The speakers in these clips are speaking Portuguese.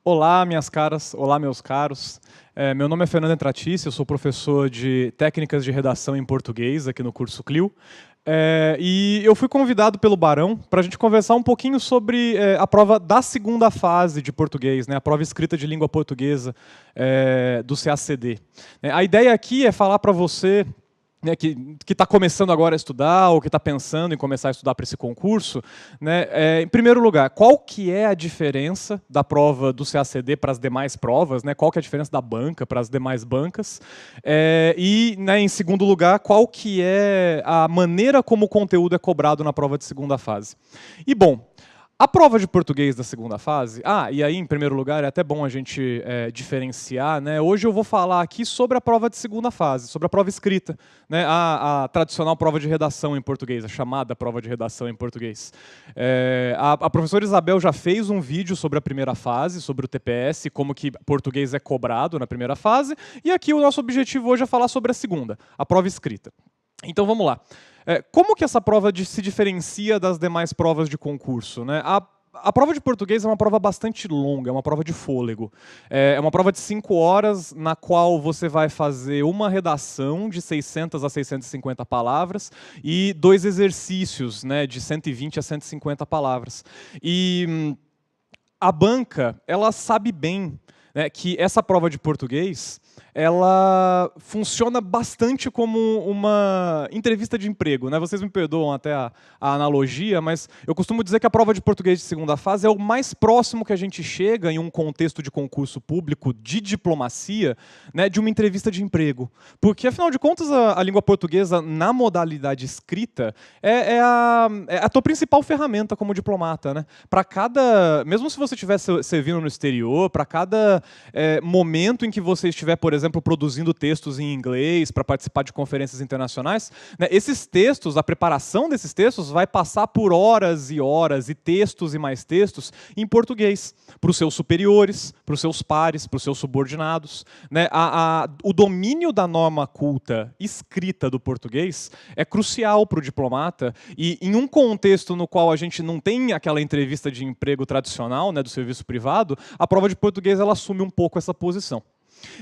Olá, minhas caras, olá, meus caros. Meu nome é Fernando Entratice, eu sou professor de técnicas de redação em português aqui no curso Clio. E eu fui convidado pelo Barão para a gente conversar um pouquinho sobre a prova da segunda fase de português, né, a prova escrita de língua portuguesa do CACD. A ideia aqui é falar para você, né, que está começando agora a estudar ou que está pensando em começar a estudar para esse concurso, né, em primeiro lugar, qual que é a diferença da prova do CACD para as demais provas, né, qual que é a diferença da banca para as demais bancas, e, né, em segundo lugar, qual que é a maneira como o conteúdo é cobrado na prova de segunda fase. E, bom, a prova de português da segunda fase, e aí, em primeiro lugar, é até bom a gente diferenciar, né? Hoje eu vou falar aqui sobre a prova de segunda fase, sobre a prova escrita, né? A tradicional prova de redação em português, a chamada prova de redação em português. A professora Isabel já fez um vídeo sobre a primeira fase, sobre o TPS, como que português é cobrado na primeira fase, e aqui o nosso objetivo hoje é falar sobre a segunda, a prova escrita. Então, vamos lá. Como que essa prova se diferencia das demais provas de concurso, né? A prova de português é uma prova bastante longa, é uma prova de fôlego. É uma prova de 5 horas, na qual você vai fazer uma redação de 600 a 650 palavras e 2 exercícios, né, de 120 a 150 palavras. E a banca, ela sabe bem, né, que essa prova de português ela funciona bastante como uma entrevista de emprego, né? Vocês me perdoam até a analogia, mas eu costumo dizer que a prova de português de segunda fase é o mais próximo que a gente chega em um contexto de concurso público, de diplomacia, né, de uma entrevista de emprego. Porque, afinal de contas, a língua portuguesa, na modalidade escrita, é a tua principal ferramenta como diplomata, né? Para cada, mesmo se você estiver servindo no exterior, para cada momento em que você estiver, por exemplo, produzindo textos em inglês para participar de conferências internacionais, né, esses textos, a preparação desses textos vai passar por horas e horas e textos e mais textos em português, para os seus superiores, para os seus pares, para os seus subordinados, né? O domínio da norma culta escrita do português é crucial para o diplomata, e em um contexto no qual a gente não tem aquela entrevista de emprego tradicional, né, do serviço privado, a prova de português ela assume um pouco essa posição.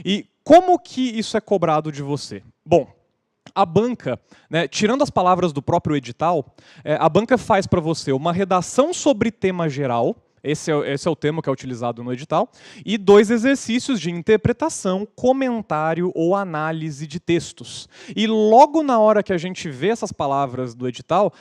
E como que isso é cobrado de você? Bom, a banca, né, tirando as palavras do próprio edital, a banca faz para você uma redação sobre tema geral, esse é o termo que é utilizado no edital, e 2 exercícios de interpretação, comentário ou análise de textos. E logo na hora que a gente vê essas palavras do edital,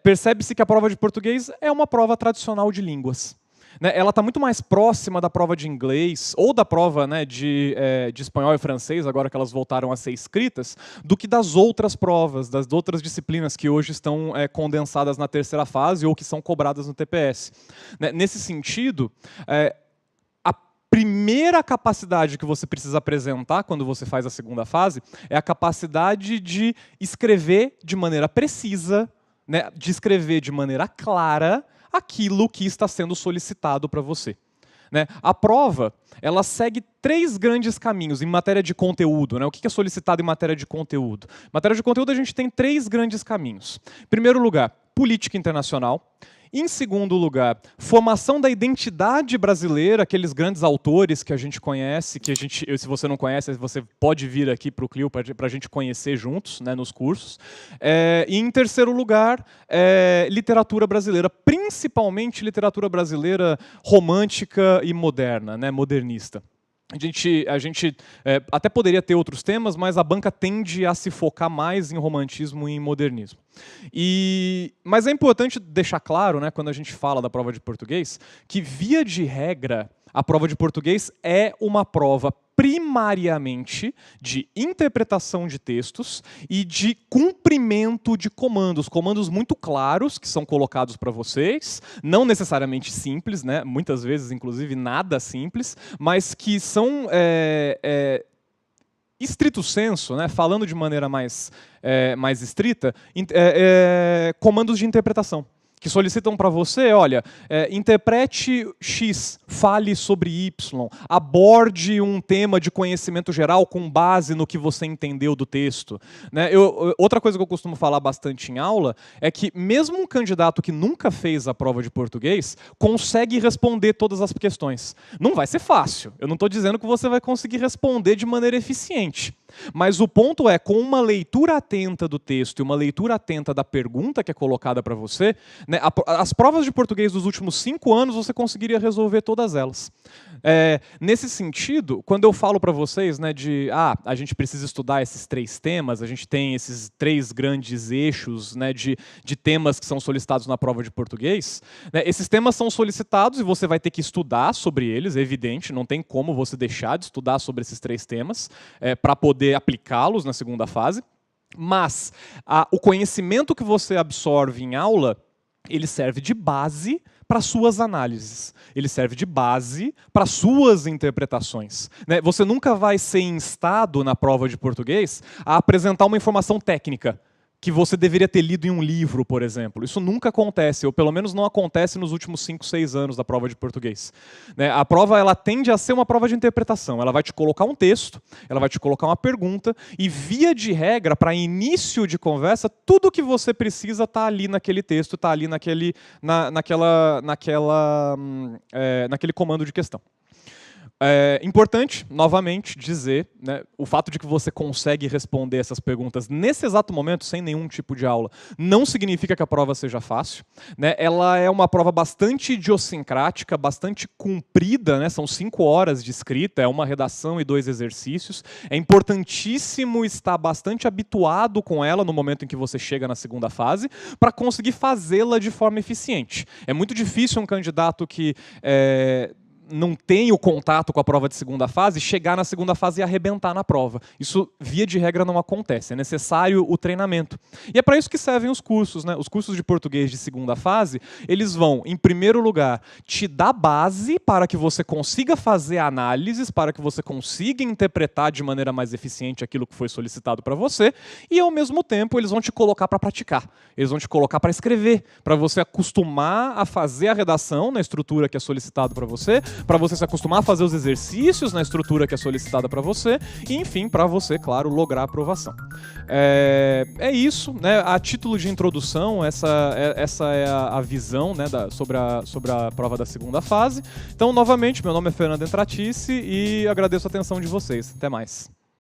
percebe-se que a prova de português é uma prova tradicional de línguas. Ela está muito mais próxima da prova de inglês, ou da prova, né, de espanhol e francês, agora que elas voltaram a ser escritas, do que das outras provas, das outras disciplinas que hoje estão condensadas na terceira fase ou que são cobradas no TPS. Nesse sentido, a primeira capacidade que você precisa apresentar quando você faz a segunda fase é a capacidade de escrever de maneira precisa, né, de escrever de maneira clara aquilo que está sendo solicitado para você. Né? A prova, ela segue 3 grandes caminhos em matéria de conteúdo. Né? O que é solicitado em matéria de conteúdo? Em matéria de conteúdo, a gente tem 3 grandes caminhos. Em primeiro lugar, política internacional. Em segundo lugar, formação da identidade brasileira, aqueles grandes autores que a gente conhece, se você não conhece, você pode vir aqui para o Clio para a gente conhecer juntos, né, nos cursos. E em terceiro lugar, literatura brasileira, principalmente literatura brasileira romântica e moderna, né, modernista. A gente até poderia ter outros temas, mas a banca tende a se focar mais em romantismo e em modernismo. Mas é importante deixar claro, né, quando a gente fala da prova de português, que, via de regra, a prova de português é uma prova primariamente de interpretação de textos e de cumprimento de comandos muito claros que são colocados para vocês, não necessariamente simples, né? Muitas vezes, inclusive, nada simples, mas que são, estrito senso, né? Falando de maneira mais estrita, comandos de interpretação. que solicitam para você, olha, interprete X, fale sobre Y, aborde um tema de conhecimento geral com base no que você entendeu do texto. Né? Outra coisa que eu costumo falar bastante em aula é que mesmo um candidato que nunca fez a prova de português consegue responder todas as questões. Não vai ser fácil, eu não estou dizendo que você vai conseguir responder de maneira eficiente. Mas o ponto é, com uma leitura atenta do texto e uma leitura atenta da pergunta que é colocada para você, né, as provas de português dos últimos 5 anos você conseguiria resolver todas elas. Nesse sentido, quando eu falo para vocês, né, a gente precisa estudar esses 3 temas, a gente tem esses 3 grandes eixos, né, de temas que são solicitados na prova de português, né, esses temas são solicitados e você vai ter que estudar sobre eles, é evidente, não tem como você deixar de estudar sobre esses 3 temas para poder aplicá-los na segunda fase, mas o conhecimento que você absorve em aula, ele serve de base para suas análises, ele serve de base para suas interpretações. Né? Você nunca vai ser instado na prova de português a apresentar uma informação técnica que você deveria ter lido em um livro, por exemplo. Isso nunca acontece, ou pelo menos não acontece nos últimos 5, 6 anos da prova de português. Né? A prova ela tende a ser uma prova de interpretação. Ela vai te colocar um texto, ela vai te colocar uma pergunta, e via de regra, para início de conversa, tudo o que você precisa está ali naquele texto, está ali naquele comando de questão. Importante, novamente, dizer, né, o fato de que você consegue responder essas perguntas nesse exato momento, sem nenhum tipo de aula, não significa que a prova seja fácil. Né? Ela é uma prova bastante idiosincrática, bastante comprida, né? São 5 horas de escrita, é uma redação e 2 exercícios. É importantíssimo estar bastante habituado com ela no momento em que você chega na segunda fase, para conseguir fazê-la de forma eficiente. É muito difícil um candidato que não tem o contato com a prova de segunda fase, chegar na segunda fase e arrebentar na prova. Isso, via de regra, não acontece. É necessário o treinamento. E é para isso que servem os cursos. Né? Os cursos de português de segunda fase, eles vão, em primeiro lugar, te dar base para que você consiga fazer análises, para que você consiga interpretar de maneira mais eficiente aquilo que foi solicitado para você, e, ao mesmo tempo, eles vão te colocar para praticar. Eles vão te colocar para escrever, para você acostumar a fazer a redação na estrutura que é solicitado para você se acostumar a fazer os exercícios na estrutura que é solicitada para você e, enfim, para você, claro, lograr a aprovação. É isso, né? A título de introdução, essa é a visão, né, sobre a prova da segunda fase. Então, novamente, meu nome é Fernando Entratice e agradeço a atenção de vocês. Até mais.